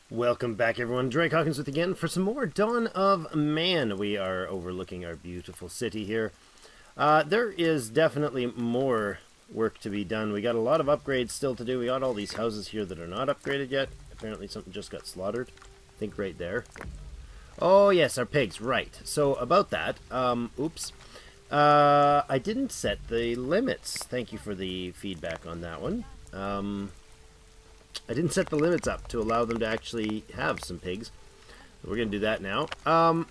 Welcome back, everyone. Drake Hawkins with again for some more Dawn of Man. We are overlooking our beautiful city here. There is definitely more work to be done. We got a lot of upgrades still to do. We got all these houses here that are not upgraded yet. Apparently something just got slaughtered. I think right there. Oh, yes, our pigs. Right. So, about that, oops. I didn't set the limits. Thank you for the feedback on that one. I didn't set the limits up to allow them to actually have some pigs. We're going to do that now.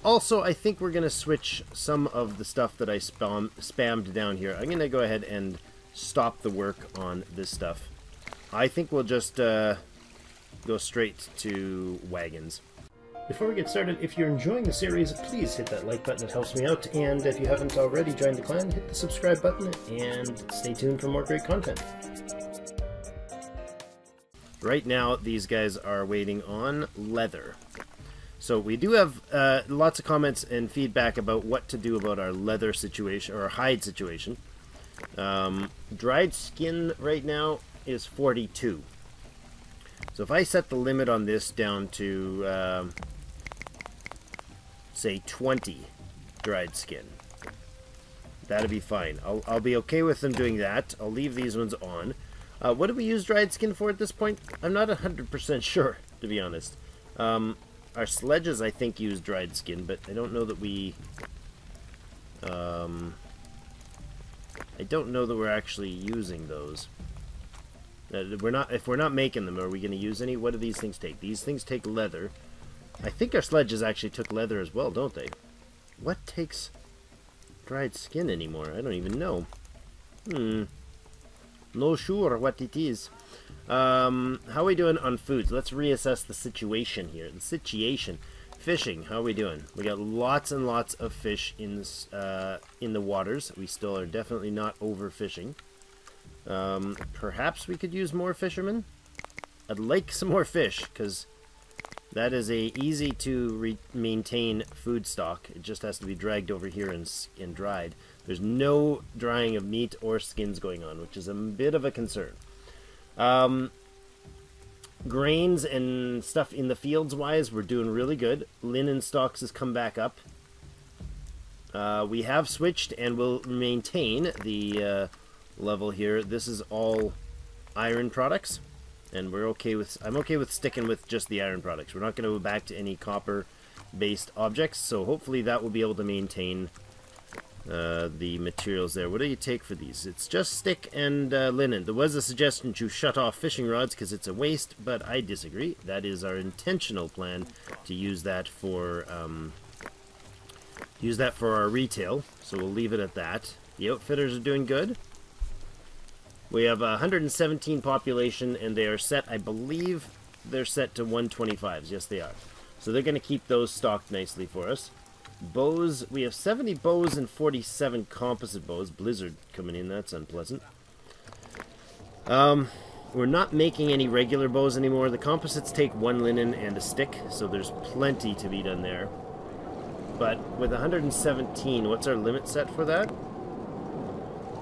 Also, I think we're going to switch some of the stuff that I spammed down here. I'm going to go ahead and stop the work on this stuff. I think we'll just go straight to wagons. Before we get started, if you're enjoying the series, please hit that like button. It helps me out. And if you haven't already joined the clan, hit the subscribe button and stay tuned for more great content. Right now, these guys are waiting on leather. So we do have lots of comments and feedback about what to do about our leather situation, or our hide situation. Dried skin right now is 42. So if I set the limit on this down to, say, 20 dried skin, that'd be fine. I'll be okay with them doing that. I'll leave these ones on. What do we use dried skin for at this point? I'm not 100% sure, to be honest. Our sledges, I think, use dried skin, but I don't know that we... I don't know that we're actually using those. If we're not making them, are we going to use any? What do these things take? These things take leather. I think our sledges actually took leather as well, don't they? What takes dried skin anymore? I don't even know. No sure what it is. How are we doing on foods? Let's reassess the situation here. The situation. Fishing. How are we doing? We got lots and lots of fish in the waters. We still are definitely not overfishing. Perhaps we could use more fishermen. I'd like some more fish because that is a easy to maintain food stock. It just has to be dragged over here and dried. There's no drying of meat or skins going on, which is a bit of a concern. Grains and stuff in the fields wise, we're doing really good. Linen stocks has come back up. We have switched and will maintain the level here. This is all iron products, and we're okay with. I'm okay with sticking with just the iron products. We're not going to go back to any copper-based objects, so hopefully that will be able to maintain the materials there. What do you take for these? It's just stick and linen. There was a suggestion to shut off fishing rods because it's a waste, but I disagree. That is our intentional plan to use that for our retail. So we'll leave it at that. The outfitters are doing good. We have 117 population, and they are set. I believe they're set to 125s. Yes, they are. So they're going to keep those stocked nicely for us. Bows, we have 70 bows and 47 composite bows. Blizzard coming in, that's unpleasant. We're not making any regular bows anymore. The composites take one linen and a stick, so there's plenty to be done there. But with 117, what's our limit set for that?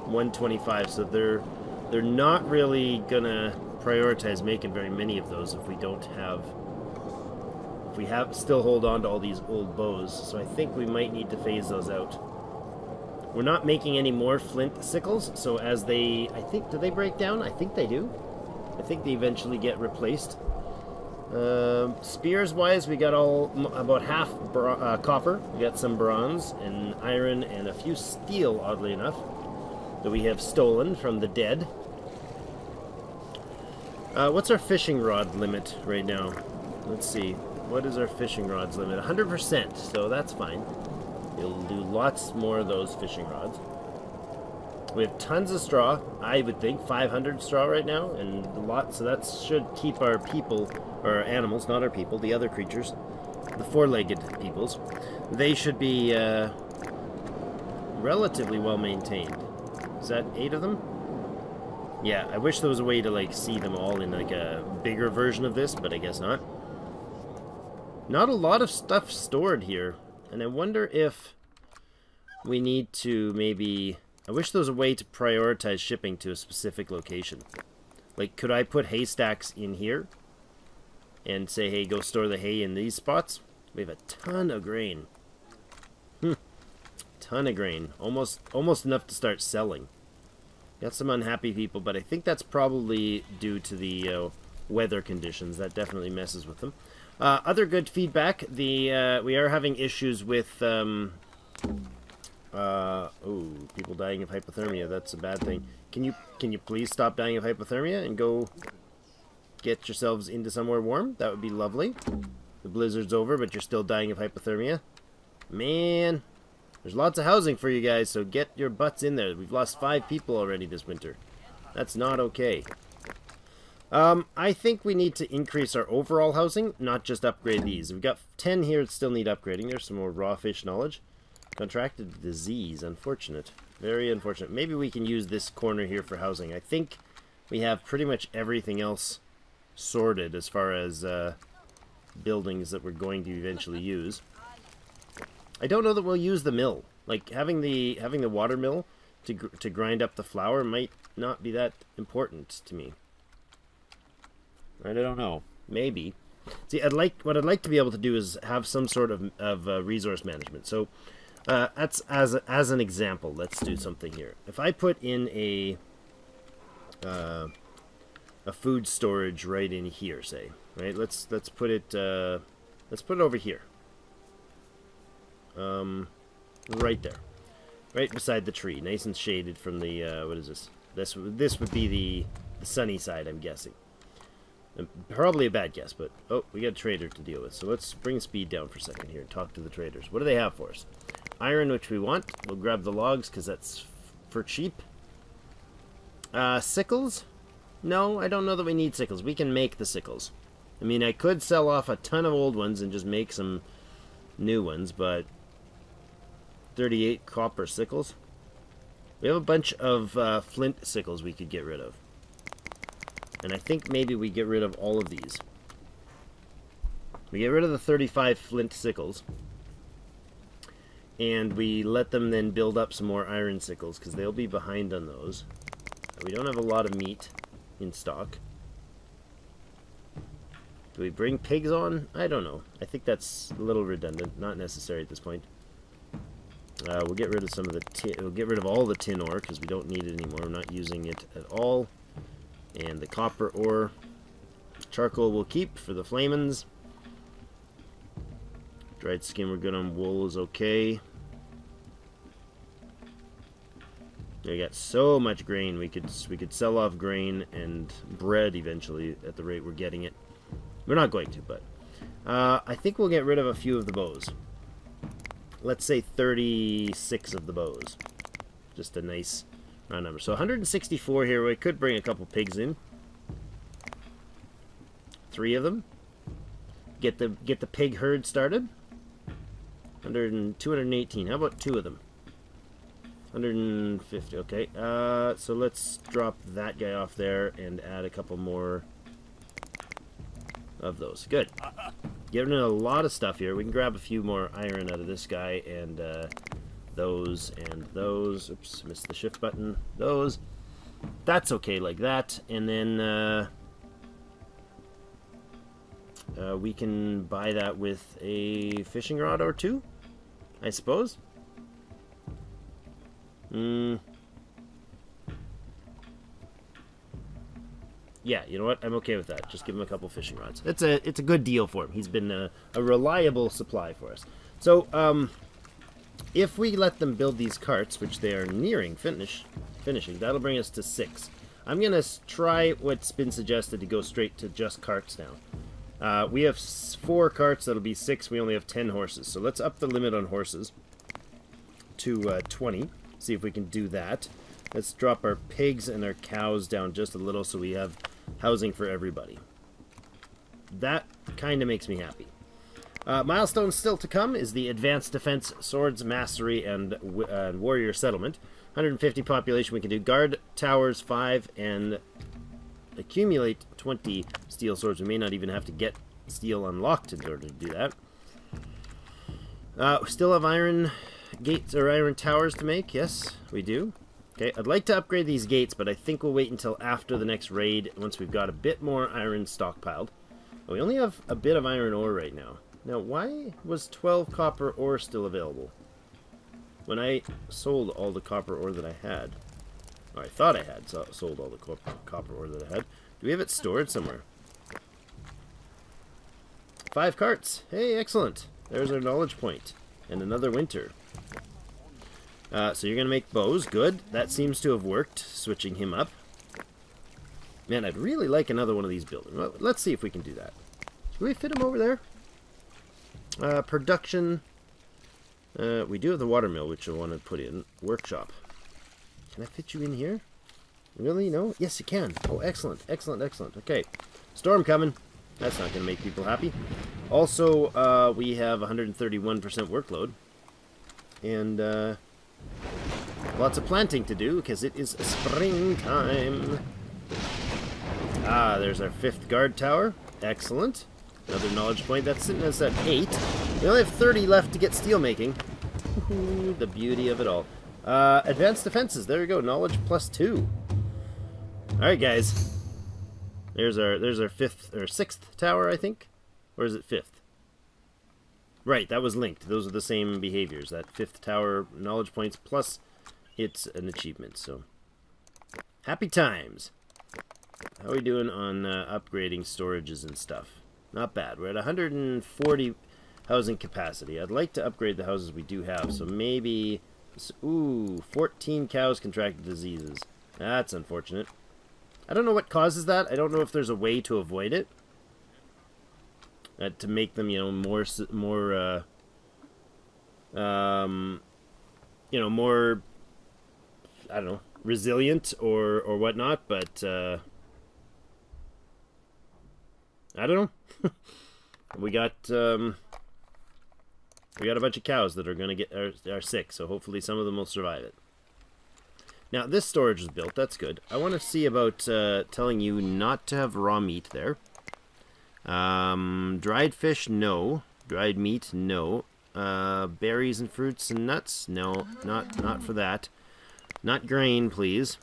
125, so they're not really gonna prioritize making very many of those if we don't have... we still hold on to all these old bows, so I think we might need to phase those out. We're not making any more flint sickles, so as they, I think, do they break down? I think they do. I think they eventually get replaced. Spears wise, we got about half copper. We got some bronze and iron and a few steel, oddly enough, that we have stolen from the dead. What's our fishing rod limit right now? Let's see. What is our fishing rods limit? 100%, so that's fine. We'll do lots more of those fishing rods. We have tons of straw. I would think 500 straw right now, and a lot, so that should keep our people, or our animals, not our people, the other creatures, the four-legged peoples, they should be relatively well maintained. Is that 8 of them? Yeah, I wish there was a way to like see them all in like a bigger version of this, but I guess not. Not a lot of stuff stored here, and I wonder if we need to maybe... I wish there was a way to prioritize shipping to a specific location. Like, could I put haystacks in here? and say, hey, go store the hay in these spots, we have a ton of grain. Ton of grain. Almost enough to start selling. Got some unhappy people, but I think that's probably due to the weather conditions. That definitely messes with them. Other good feedback. We are having issues with people dying of hypothermia. That's a bad thing. Can you please stop dying of hypothermia and go get yourselves into somewhere warm? That would be lovely. The blizzard's over, but you're still dying of hypothermia. Man, there's lots of housing for you guys, so get your butts in there. We've lost 5 people already this winter. That's not okay. I think we need to increase our overall housing, not just upgrade these. We've got 10 here that still need upgrading. There's some more raw fish knowledge. Contracted disease, unfortunate. Very unfortunate. Maybe we can use this corner here for housing. I think we have pretty much everything else sorted as far as buildings that we're going to eventually use. I don't know that we'll use the mill. Like, having the water mill to grind up the flour might not be that important to me. I don't know. Maybe. See, what I'd like to be able to do is have some sort of resource management. So, that's as an example. Let's do something here. If I put in a food storage right in here, say, right? Let's put it over here. Right there, right beside the tree, nice and shaded from the what is this? This would be the sunny side, I'm guessing. Probably a bad guess, but oh, we got a trader to deal with. So let's bring speed down for a second here and talk to the traders. What do they have for us? Iron, which we want. We'll grab the logs because that's for cheap. Sickles? No, I don't know that we need sickles. We can make the sickles. I mean, I could sell off a ton of old ones and just make some new ones, but 38 copper sickles. We have a bunch of flint sickles we could get rid of. And I think maybe we get rid of all of these. We get rid of the 35 flint sickles. And we let them then build up some more iron sickles, because they'll be behind on those. We don't have a lot of meat in stock. Do we bring pigs on? I don't know. I think that's a little redundant. Not necessary at this point. We'll get rid of some of the tin. We'll get rid of all the tin ore because we don't need it anymore. We're not using it at all. And the copper ore, charcoal we'll keep for the flamens. Dried skin we're good on. Wool is okay. We got so much grain. We could sell off grain and bread eventually at the rate we're getting it. We're not going to, but I think we'll get rid of a few of the bows. Let's say 36 of the bows. Just a nice round number. So 164 here. We could bring a couple pigs in. 3 of them. Get the pig herd started. 218. How about 2 of them? 150. Okay. So let's drop that guy off there and add a couple more of those. Good. Getting a lot of stuff here. We can grab a few more iron out of this guy and those and those. Oops, missed the shift button. Those. That's okay like that. And then we can buy that with a fishing rod or 2, I suppose. Yeah, you know what? I'm okay with that. Just give him a couple fishing rods. It's a good deal for him. He's been a reliable supply for us. So, if we let them build these carts, which they are nearing finishing, that'll bring us to 6. I'm going to try what's been suggested to go straight to just carts now. We have 4 carts, that'll be 6. We only have 10 horses. So let's up the limit on horses to 20. See if we can do that. Let's drop our pigs and our cows down just a little so we have housing for everybody. That kind of makes me happy. Milestones still to come is the Advanced Defense, Swords Mastery, and Warrior Settlement. 150 population we can do. Guard Towers 5 and accumulate 20 steel swords. We may not even have to get steel unlocked in order to do that. We still have iron gates or iron towers to make. Yes, we do. Okay, I'd like to upgrade these gates, but I think we'll wait until after the next raid once we've got a bit more iron stockpiled. We only have a bit of iron ore right now. Now, why was 12 copper ore still available when I sold all the copper ore that I had? Or I thought I had sold all the copper ore that I had. Do we have it stored somewhere? 5 carts. Hey, excellent. There's our knowledge point. And another winter. So you're going to make bows. Good. That seems to have worked, switching him up. Man, I'd really like another one of these buildings. Well, let's see if we can do that. Can we fit him over there? Production. We do have the watermill, which I want to put in. Workshop. Can I fit you in here? Really? No? Yes, you can. Oh, excellent. Excellent, excellent. Okay. Storm coming. That's not going to make people happy. Also, we have 131% workload. And lots of planting to do, because it is springtime. Ah, there's our 5th guard tower. Excellent. Another knowledge point. That's sitting us at 8. We only have 30 left to get steel making. Ooh, the beauty of it all. Advanced defenses. There we go. Knowledge +2. Alright, guys. There's our 5th or 6th tower, I think. Or is it 5th? Right, that was linked. Those are the same behaviors. That 5th tower knowledge points plus it's an achievement. So happy times. How are we doing on upgrading storages and stuff? Not bad. We're at 140 housing capacity. I'd like to upgrade the houses we do have. So maybe... Ooh, 14 cows contracted diseases. That's unfortunate. I don't know what causes that. I don't know if there's a way to avoid it. To make them, you know, more, you know, more, I don't know, resilient or whatnot, but, I don't know. we got a bunch of cows that are going to get are sick, so hopefully some of them will survive it. Now, this storage is built. That's good. I want to see about telling you not to have raw meat there. Dried fish, no. Dried meat, no. Berries and fruits and nuts, no. Not for that. Not grain, please.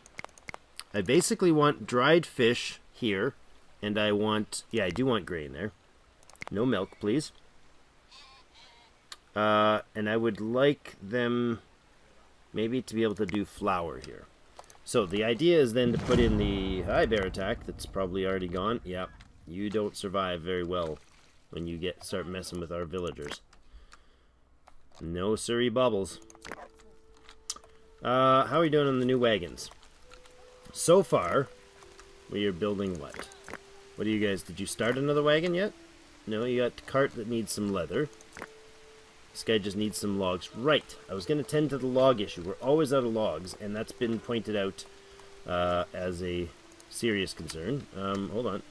I basically want dried fish here, and I want... Yeah, I do want grain there. No milk, please. And I would like them maybe to be able to do flour here. So the idea is then to put in the high bear attack that's probably already gone. Yep, you don't survive very well when you start messing with our villagers. No siree bubbles. How are we doing on the new wagons? So far, we are building what? What do you guys... Did you start another wagon yet? No, you got a cart that needs some leather. This guy just needs some logs. Right, I was going to tend to the log issue. We're always out of logs, and that's been pointed out as a serious concern. Hold on.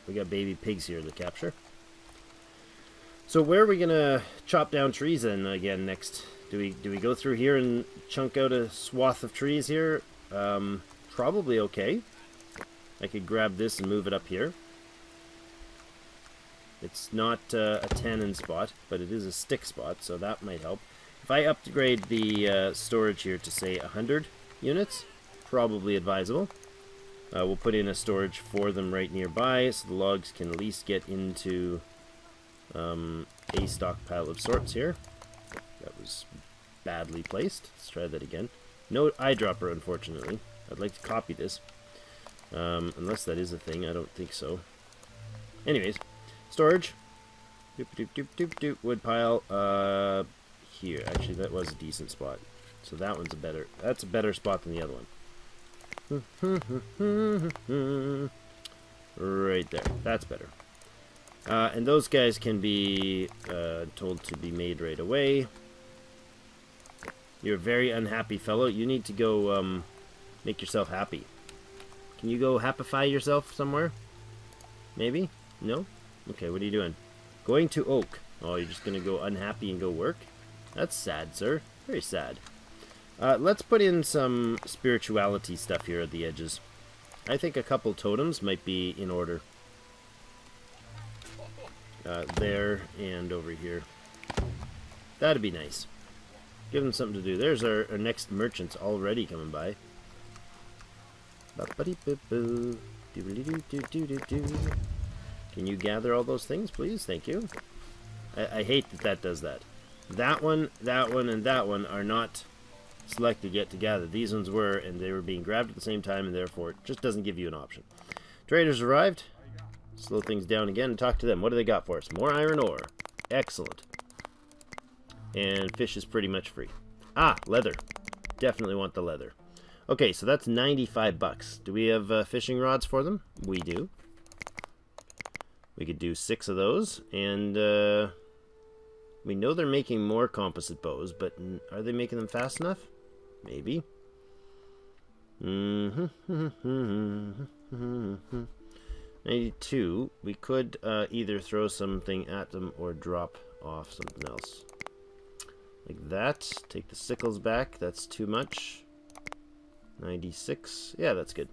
We got baby pigs here to capture. So where are we going to chop down trees in again next? Do we go through here and chunk out a swath of trees here? Probably okay. I could grab this and move it up here. It's not a tannin spot, but it is a stick spot, so that might help. If I upgrade the storage here to, say, 100 units, probably advisable. We'll put in a storage for them right nearby, so the logs can at least get into a stockpile of sorts here. That was badly placed. Let's try that again. No eyedropper, unfortunately. I'd like to copy this. Unless that is a thing, I don't think so. Anyways. Storage. Doop, doop, doop, doop, doop. Wood pile. Here. Actually, that was a decent spot. So that one's that's a better spot than the other one. Right there. That's better. And those guys can be told to be made right away. You're a very unhappy fellow. You need to go make yourself happy. Can you go happify yourself somewhere? Maybe? No? Okay, what are you doing? Going to Oak. Oh, you're just going to go unhappy and go work? That's sad, sir. Very sad. Let's put in some spirituality stuff here at the edges. I think a couple totems might be in order. There and over here. That'd be nice. Give them something to do. There's our next merchants already coming by. Can you gather all those things, please? Thank you. I hate that that does that. That one, and that one are not selected yet to gather. These ones were, and they were being grabbed at the same time, and therefore it just doesn't give you an option. Traders arrived. Slow things down again and talk to them. What do they got for us? More iron ore. Excellent. And fish is pretty much free. Ah, leather. Definitely want the leather. Okay, so that's 95 bucks. Do we have fishing rods for them? We do. We could do 6 of those, and we know they're making more composite bows, but are they making them fast enough? Maybe. 92. We could either throw something at them or drop off something else. Like that. Take the sickles back. That's too much. 96. Yeah, that's good.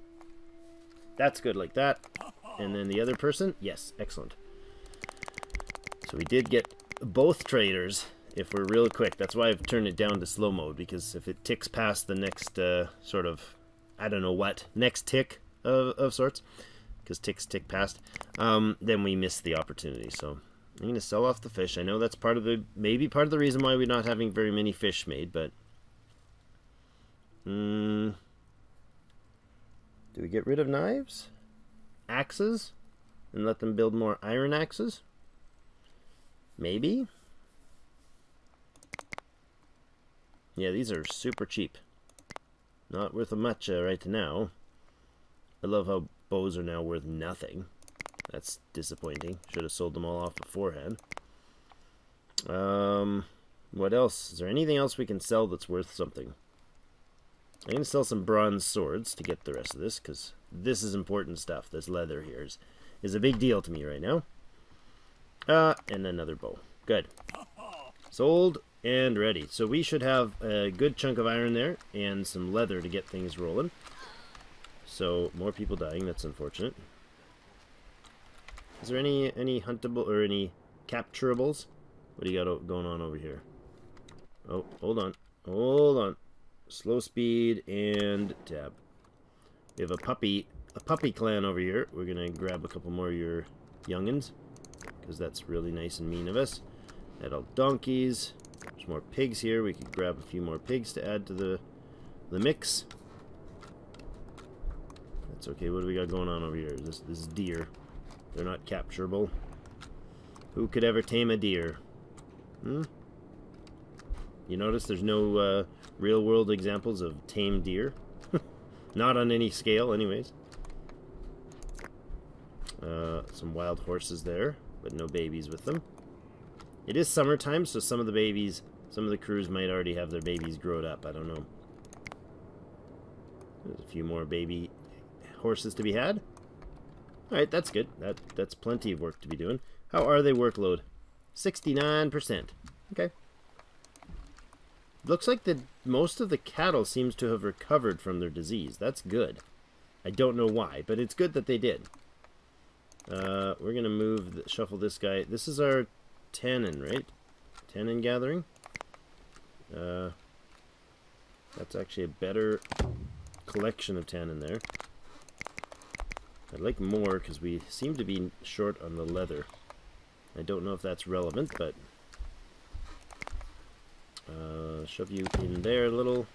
That's good like that. And then the other person? Yes, excellent. So we did get both traders if we're real quick. That's why I've turned it down to slow mode, because if it ticks past the next sort of, I don't know what, next tick of sorts, because ticks tick past, then we miss the opportunity. So I'm going to sell off the fish. I know that's part of the, maybe part of the reason why we're not having very many fish made, but do we get rid of knives? Axes? And let them build more iron axes? Maybe? Yeah, these are super cheap. Not worth a much right now. I love how bows are now worth nothing. That's disappointing. Should have sold them all off beforehand. What else? Is there anything else we can sell that's worth something? I'm going to sell some bronze swords to get the rest of this, because this is important stuff. This leather here is a big deal to me right now. And another bow. Good. Sold and ready. So we should have a good chunk of iron there and some leather to get things rolling. So more people dying. That's unfortunate. Is there any huntable or any capturables? What do you got going on over here? Oh, hold on. Hold on. Slow speed and tab. We have a puppy clan over here. We're gonna grab a couple more of your youngins, because that's really nice and mean of us. Adult donkeys. There's more pigs here. We could grab a few more pigs to add to the mix. That's okay. What do we got going on over here? This is deer. They're not capturable. Who could ever tame a deer? You notice there's no real-world examples of tame deer? Not on any scale, anyways. Some wild horses there, but no babies with them. It is summertime, so some of the crews might already have their babies grown up. I don't know. There's a few more baby horses to be had. Alright, that's good. That's plenty of work to be doing. How are they workload? 69%. Okay. Looks like most of the cattle seems to have recovered from their disease. That's good. I don't know why, but it's good that they did. We're going to shuffle this guy. This is our tannin, right? Tannin gathering. That's actually a better collection of tannin there. I'd like more because we seem to be short on the leather. I don't know if that's relevant, but shove you in there a little,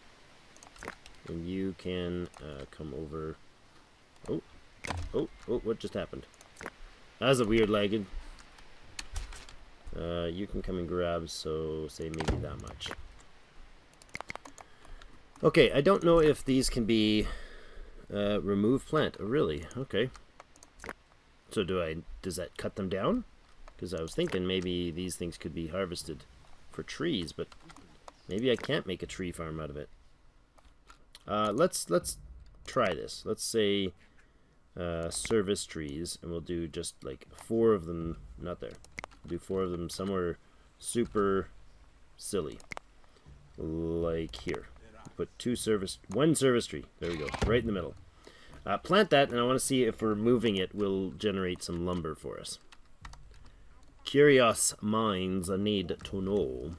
and you can come over. Oh, what just happened? That was a weird lagging. You can come and grab, so say maybe that much. Okay, I don't know if these can be remove plant. Oh, really? Okay. So does that cut them down? Because I was thinking maybe these things could be harvested for trees, but maybe I can't make a tree farm out of it. Let's try this. Let's say service trees, and we'll do just like 4 of them. Not there. We'll do 4 of them somewhere super silly, like here. Put 1 service tree. There we go, right in the middle. Plant that, and I want to see if removing it will generate some lumber for us. Curious minds need to know.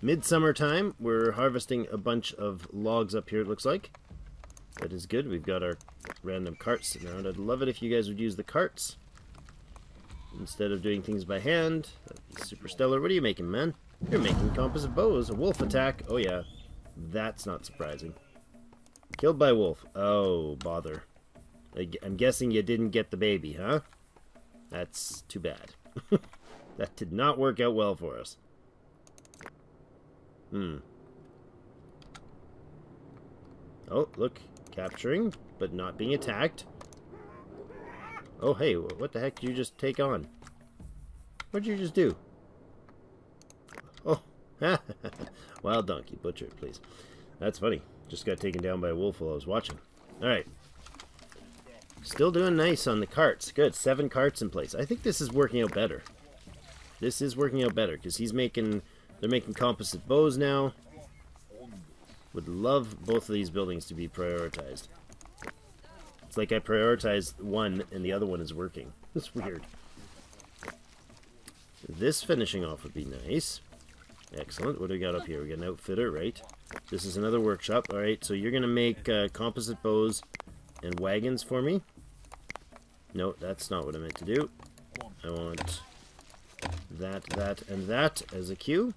Midsummer time, we're harvesting a bunch of logs up here, it looks like. That is good. We've got our random carts sitting around. I'd love it if you guys would use the carts. instead of doing things by hand. That'd be super stellar. What are you making, man? You're making composite bows. A wolf attack. Oh, yeah. That's not surprising. Killed by wolf. Oh, bother. I'm guessing you didn't get the baby, huh? That's too bad. That did not work out well for us. Oh, look. Capturing, but not being attacked. Oh, hey, what the heck did you just take on? What did you just do? Oh, wild donkey, butcher it, please. That's funny. Just got taken down by a wolf while I was watching. Alright. Still doing nice on the carts. Good, 7 carts in place. I think this is working out better. This is working out better, because they're making composite bows now. Would love both of these buildings to be prioritized. It's like I prioritized one and the other one is working. It's weird. This finishing off would be nice. Excellent. What do we got up here? We got an outfitter, right? This is another workshop. Alright, so you're going to make composite bows and wagons for me. No, that's not what I meant to do. I want that, that, and that as a queue.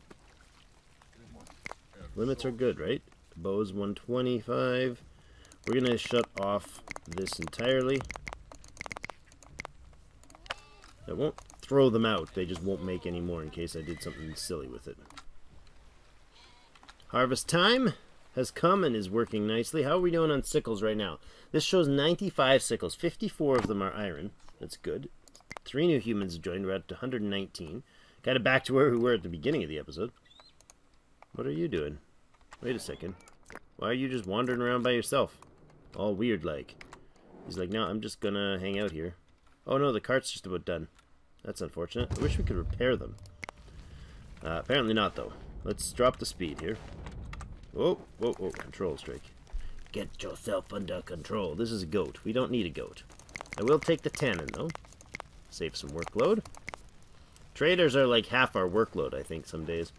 Limits are good, right? Bows 125. We're going to shut off this entirely. I won't throw them out. They just won't make any more in case I did something silly with it. Harvest time has come and is working nicely. How are we doing on sickles right now? This shows 95 sickles. 54 of them are iron. That's good. 3 new humans joined. We're at 119. Kind of back to where we were at the beginning of the episode. What are you doing? Wait a second. Why are you just wandering around by yourself? All weird like. He's like, no, I'm just gonna hang out here. Oh no, the cart's just about done. That's unfortunate. I wish we could repair them. Apparently not, though. Let's drop the speed here. Whoa, whoa, whoa. Control strike. Get yourself under control. This is a goat. We don't need a goat. I will take the tannin, though. Save some workload. Traders are like half our workload, I think, some days.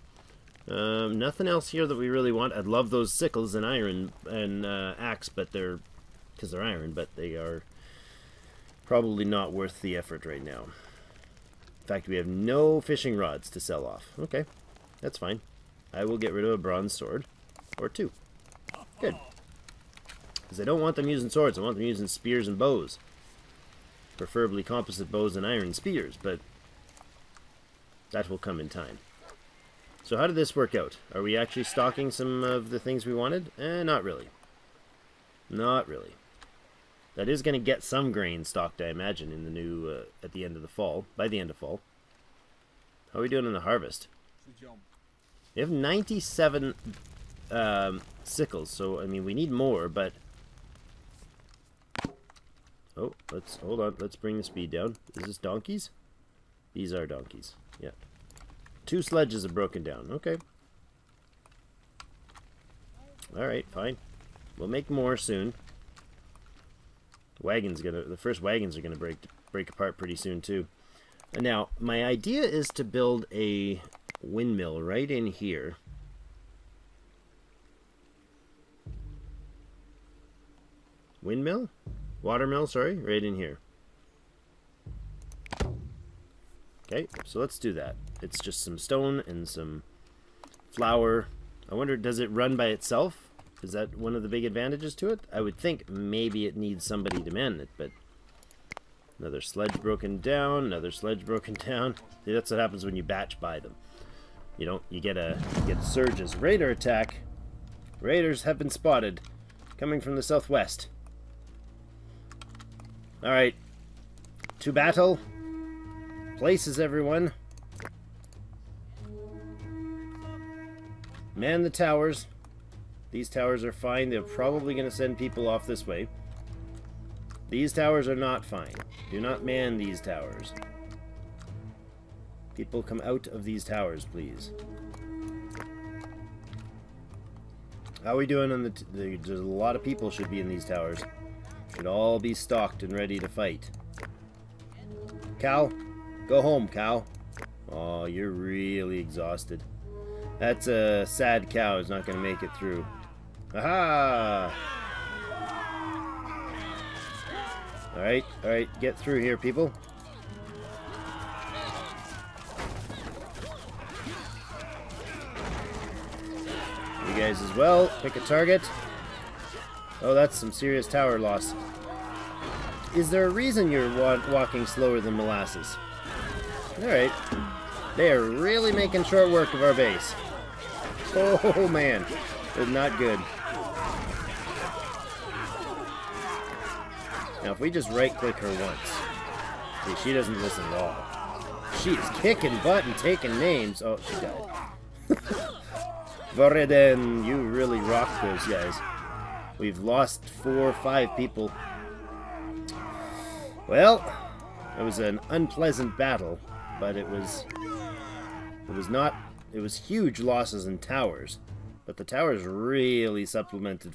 Nothing else here that we really want. I'd love those sickles and iron and axe, but because they're iron, but they are probably not worth the effort right now. In fact, we have no fishing rods to sell off. Okay, that's fine. I will get rid of a bronze sword. Or 2. Good. Because I don't want them using swords. I want them using spears and bows. Preferably composite bows and iron spears, but that will come in time. So how did this work out? Are we actually stocking some of the things we wanted? Not really. Not really. That is going to get some grain stocked, I imagine, in the new, at the end of the fall, by the end of fall. How are we doing in the harvest? We have 97 sickles, so, I mean, we need more, but... Oh, hold on, let's bring the speed down. Is this donkeys? These are donkeys, yeah. 2 sledges are broken down, okay. Alright, fine. We'll make more soon. The first wagons are gonna break apart pretty soon too. And now, my idea is to build a windmill right in here. Windmill? Watermill, sorry, right in here. Okay, so let's do that. It's just some stone and some flour. I wonder, does it run by itself? Is that one of the big advantages to it? I would think maybe it needs somebody to man it, but... Another sledge broken down, another sledge broken down. See, that's what happens when you batch buy them. You get surges. Raider attack. Raiders have been spotted. Coming from the southwest. Alright. To battle. Places, everyone. Man the towers. These towers are fine. They're probably going to send people off this way. These towers are not fine. Do not man these towers. People come out of these towers, please. How are we doing on there's a lot of people should be in these towers. Should all be stocked and ready to fight. Cow, go home, cow. Oh, you're really exhausted. That's a sad cow. Is not going to make it through. Aha! Alright, get through here, people. guys as well. Pick a target. Oh, that's some serious tower loss. Is there a reason you're walking slower than molasses? Alright. They are really making short work of our base. Oh, man. It's not good. Now, if we just right-click her once. See, she doesn't listen at all. She's kicking butt and taking names. Oh, she died. Vareden, you really rocked those guys. We've lost 4 or 5 people. Well, it was an unpleasant battle, but it was huge losses in towers. But the towers really supplemented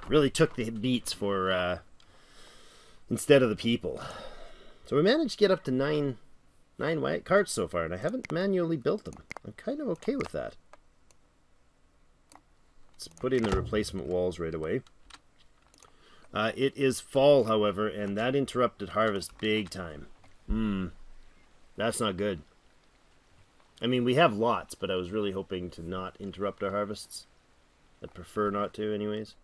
really took the beats for, instead of the people. So we managed to get up to 9 white carts so far, and I haven't manually built them. I'm kind of okay with that. Let's put in the replacement walls right away. It is fall, however, and that interrupted harvest big time. That's not good. I mean, we have lots, but I was really hoping to not interrupt our harvests. I'd prefer not to, anyways.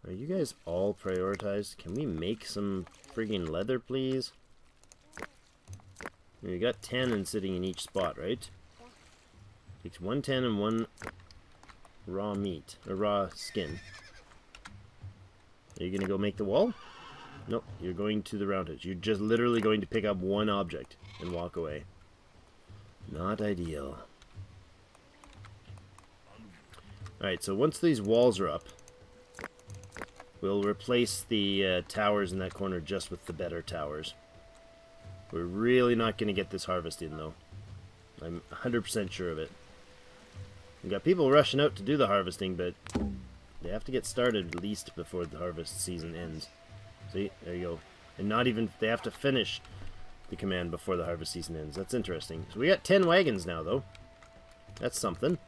Are you guys all prioritized? Can we make some friggin' leather, please? We got 10 and sitting in each spot, right? Takes 1 10 and 1 raw meat, or raw skin. Are you gonna go make the wall? Nope, you're going to the roundhouse. You're just literally going to pick up one object and walk away. Not ideal. Alright, so once these walls are up, we'll replace the towers in that corner just with the better towers. We're really not going to get this harvest in, though. I'm 100% sure of it. We've got people rushing out to do the harvesting, but they have to get started at least before the harvest season ends. See? There you go. And not even... They have to finish the command before the harvest season ends. That's interesting. So we got 10 wagons now, though. That's something.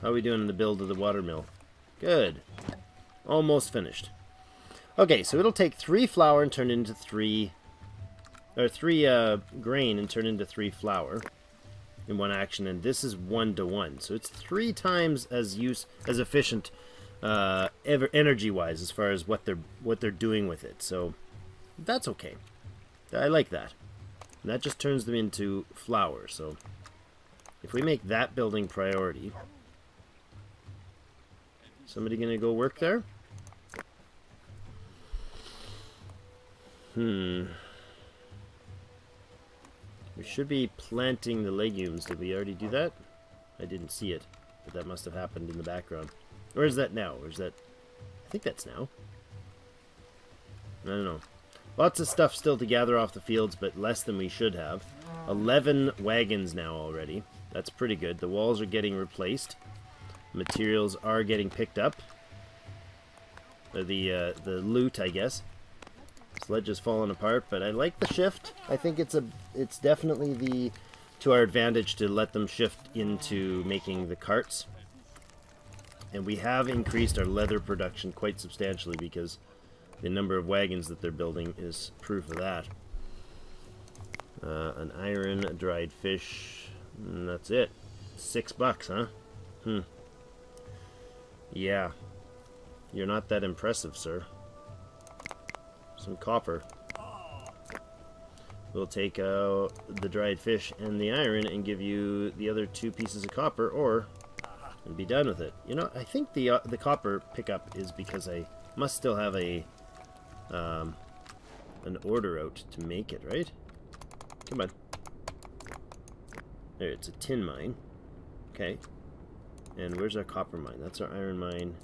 How are we doing in the build of the watermill? Good. Almost finished. Okay, so it'll take 3 flour and turn into 3... Or 3 grain and turn into 3 flour in one action, and this is 1-to-1. So it's 3 times as efficient energy-wise as far as what they're doing with it. So that's okay. I like that. And that just turns them into flour. So if we make that building priority, somebody gonna go work there? We should be planting the legumes. Did we already do that? I didn't see it, but that must have happened in the background. Or is that now? Or is that... I think that's now. I don't know. Lots of stuff still to gather off the fields, but less than we should have. 11 wagons now already. That's pretty good. The walls are getting replaced. Materials are getting picked up. The loot, I guess. Sledge is falling apart, but I like the shift. I think it's definitely to our advantage to let them shift into making the carts. And we have increased our leather production quite substantially because the number of wagons that they're building is proof of that. An iron, a dried fish, and that's it. $6, huh? Yeah. You're not that impressive, sir. Some copper. We'll take the dried fish and the iron and give you the other 2 pieces of copper, and be done with it. You know, I think the copper pickup is because I must still have an order out to make it, right? Come on. There, it's a tin mine. Okay. And where's our copper mine? That's our iron mine.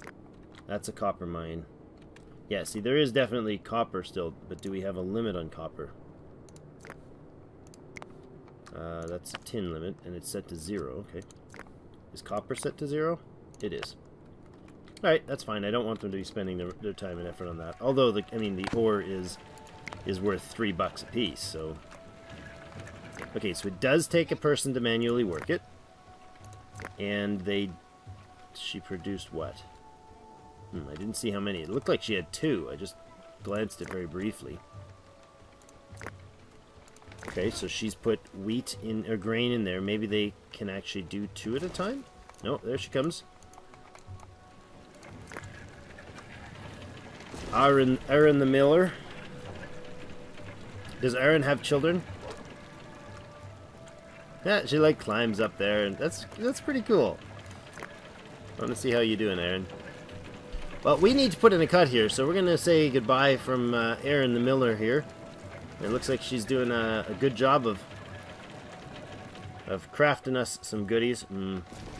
That's a copper mine. Yeah, see, there is definitely copper still, but do we have a limit on copper? That's a tin limit, and it's set to 0. Okay. Is copper set to 0? It is. Alright, that's fine. I don't want them to be spending their time and effort on that. Although, the ore is worth $3 a piece, so... Okay, so it does take a person to manually work it. And she produced what? I didn't see how many. It looked like she had 2. I just glanced at it very briefly. Okay, so she's put wheat in or grain in there. Maybe they can actually do 2 at a time? No, there she comes. Aaron the miller. Does Aaron have children? Yeah, she like climbs up there, and that's pretty cool. I want to see how you doing, Aaron. Well, we need to put in a cut here, so we're gonna say goodbye from Aaron the miller here. It looks like she's doing a good job of crafting us some goodies.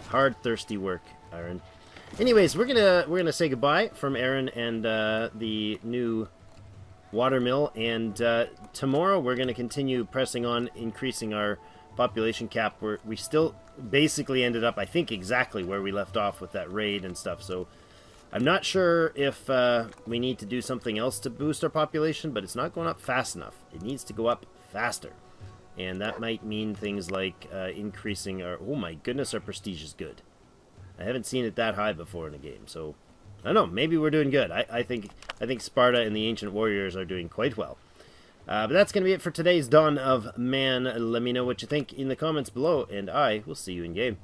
Hard, thirsty work, Aaron. Anyways, we're gonna say goodbye from Aaron and the new watermill, and tomorrow we're gonna continue pressing on, increasing our population cap. We still basically ended up, I think, exactly where we left off with that raid and stuff. So I'm not sure if we need to do something else to boost our population, but it's not going up fast enough. It needs to go up faster. And that might mean things like increasing our... Oh my goodness, our prestige is good. I haven't seen it that high before in a game, so... I don't know, maybe we're doing good. I think Sparta and the Ancient Warriors are doing quite well. But that's going to be it for today's Dawn of Man. Let me know what you think in the comments below, and I will see you in game.